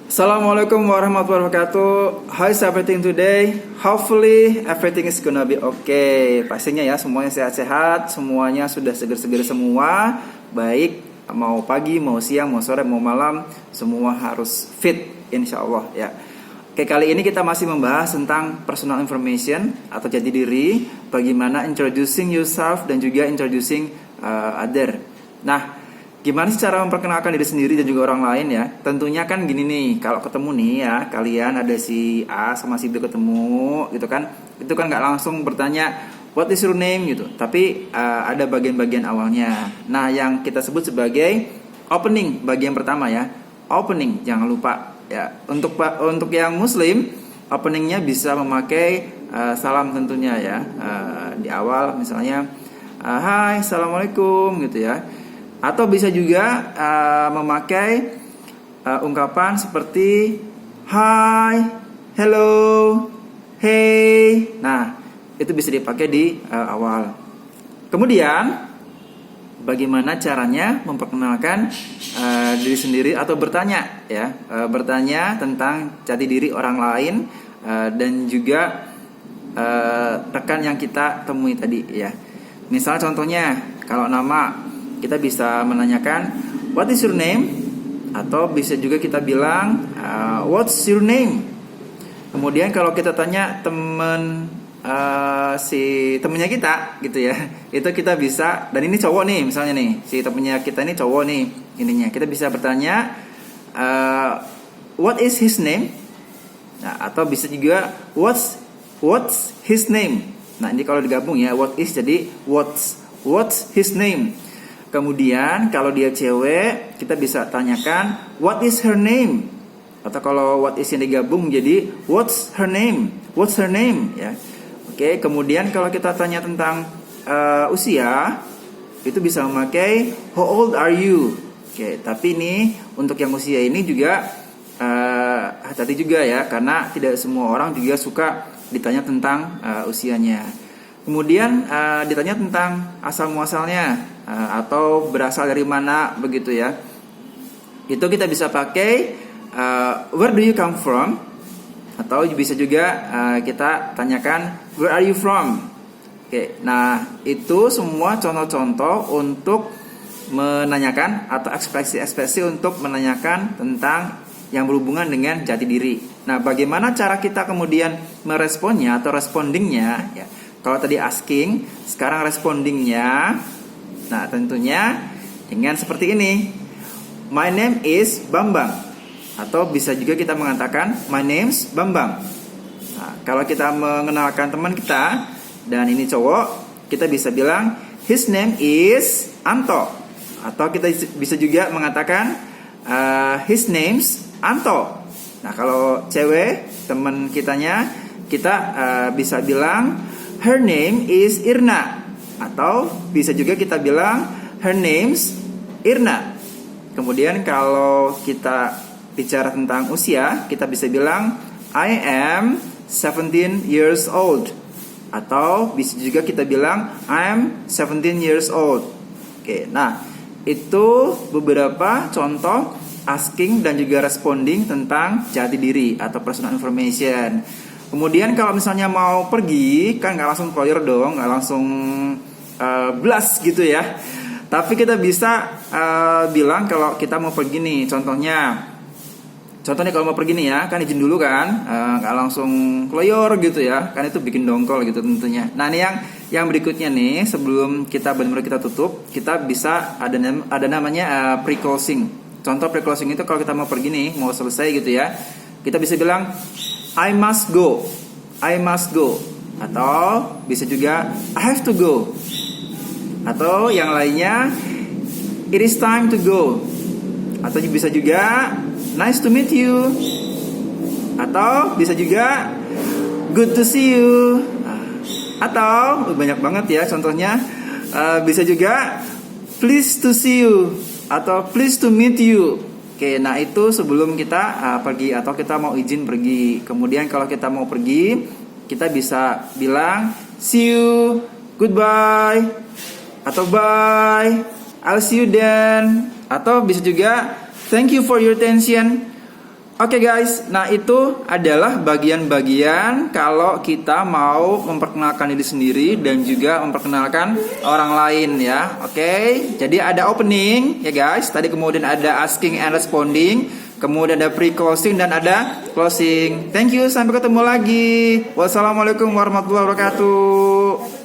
Assalamualaikum warahmatullahi wabarakatuh. How's everything today? Hopefully everything is gonna be okay. Pastinya ya semuanya sehat-sehat, semuanya sudah seger-seger semua. Baik mau pagi, mau siang, mau sore, mau malam, semua harus fit insya Allah ya. Oke, kali ini kita masih membahas tentang personal information atau jati diri, bagaimana introducing yourself dan juga introducing other. Nah, gimana sih cara memperkenalkan diri sendiri dan juga orang lain ya? Tentunya kan gini nih, kalau ketemu nih ya, kalian ada si A sama si B ketemu gitu kan. Itu kan nggak langsung bertanya what is your name gitu. Tapi ada bagian-bagian awalnya. Nah, yang kita sebut sebagai opening, bagian pertama ya. Opening, jangan lupa ya. Untuk yang muslim, openingnya bisa memakai salam tentunya ya. Di awal misalnya hai, assalamualaikum gitu ya. Atau bisa juga memakai ungkapan seperti hi, hello, hey. Nah, itu bisa dipakai di awal. Kemudian, bagaimana caranya memperkenalkan diri sendiri atau bertanya ya, bertanya tentang jati diri orang lain dan juga rekan yang kita temui tadi ya. Misalnya contohnya, kalau nama kita bisa menanyakan what is your name, atau bisa juga kita bilang what's your name. Kemudian kalau kita tanya teman si temennya kita gitu ya, itu kita bisa, dan ini cowok nih misalnya nih, si temennya kita ini cowok nih ininya, kita bisa bertanya what is his name. Nah, atau bisa juga what's his name. Nah, ini kalau digabung ya, what is jadi what's his name. Kemudian kalau dia cewek, kita bisa tanyakan what is her name. Atau kalau what is yang digabung jadi what's her name ya. Oke, kemudian kalau kita tanya tentang usia, itu bisa memakai how old are you. Oke, tapi ini untuk yang usia ini juga hati-hati juga ya, karena tidak semua orang juga suka ditanya tentang usianya. Kemudian ditanya tentang asal muasalnya atau berasal dari mana begitu ya. Itu kita bisa pakai where do you come from, atau bisa juga kita tanyakan where are you from. Oke, nah itu semua contoh-contoh untuk menanyakan atau ekspresi-ekspresi untuk menanyakan tentang yang berhubungan dengan jati diri. Nah, bagaimana cara kita kemudian meresponnya atau respondingnya ya. Kalau tadi asking, sekarang respondingnya. Nah, tentunya dengan seperti ini. My name is Bambang. Atau bisa juga kita mengatakan my name's Bambang. Nah, kalau kita mengenalkan teman kita dan ini cowok, kita bisa bilang his name is Anto. Atau kita bisa juga mengatakan his name's Anto. Nah, kalau cewek teman kitanya, kita bisa bilang her name is Irna. Atau bisa juga kita bilang her name's Irna. Kemudian kalau kita bicara tentang usia, kita bisa bilang I am 17 years old. Atau bisa juga kita bilang I am 17 years old. Oke, nah itu beberapa contoh asking dan juga responding tentang jati diri atau personal information. Kemudian kalau misalnya mau pergi, kan nggak langsung keluar dong, nggak langsung blast gitu ya. Tapi kita bisa bilang kalau kita mau pergi nih, contohnya kalau mau pergi nih ya, kan izin dulu kan, nggak langsung keluar gitu ya, kan itu bikin dongkol gitu tentunya. Nah, ini yang berikutnya nih, sebelum kita benar-benar kita tutup, kita bisa ada namanya pre-closing. Contoh pre-closing itu kalau kita mau pergi nih, mau selesai gitu ya, kita bisa bilang I must go. Atau bisa juga I have to go. Atau yang lainnya it is time to go. Atau bisa juga nice to meet you. Atau bisa juga good to see you. Atau banyak banget ya contohnya. Bisa juga pleased to see you atau pleased to meet you. Oke, nah itu sebelum kita pergi atau kita mau izin pergi. Kemudian kalau kita mau pergi, kita bisa bilang see you, goodbye, atau bye, I'll see you then. Atau bisa juga thank you for your attention, Oke guys, nah itu adalah bagian-bagian kalau kita mau memperkenalkan diri sendiri dan juga memperkenalkan orang lain ya. Oke, jadi ada opening ya guys. Tadi kemudian ada asking and responding, kemudian ada pre-closing dan ada closing. Thank you, sampai ketemu lagi. Wassalamualaikum warahmatullahi wabarakatuh.